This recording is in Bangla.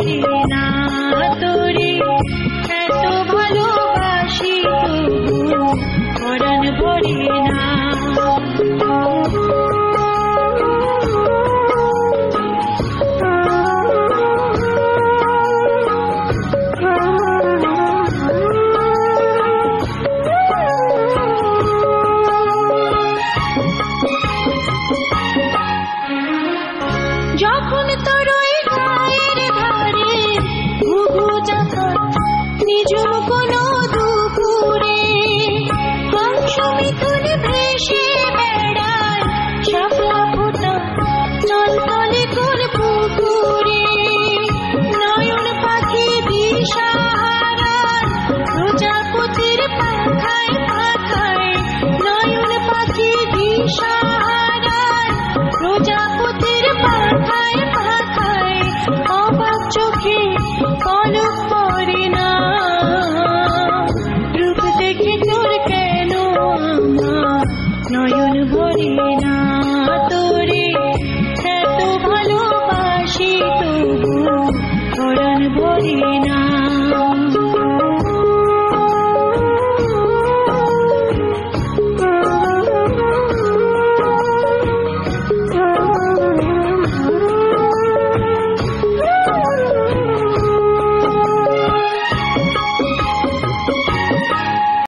ভরে না তোরে, এত ভালোবাসি তবু পরাণ ভরে না। যখন তোর ওই গায়ের ধারে ঘুঘু চাকা নিজম কোনো দুপুরে হংস মিথুন ভেসে বেড়ায় শাপলা ফোটা চলতলে তোর পুকুরে, নয়ন পাখি দিশাহারায় প্রজাপতির পাখায় পাখায়, নয়ন পাখি দিশাহারায় প্রজাপতির পাখায় পাখায়, অবাক চোখে পলক পড়ে না। রূপ দেখে তোর কেন আমার নয়ন ভরে না তোরে, এত ভালোবাসি তবু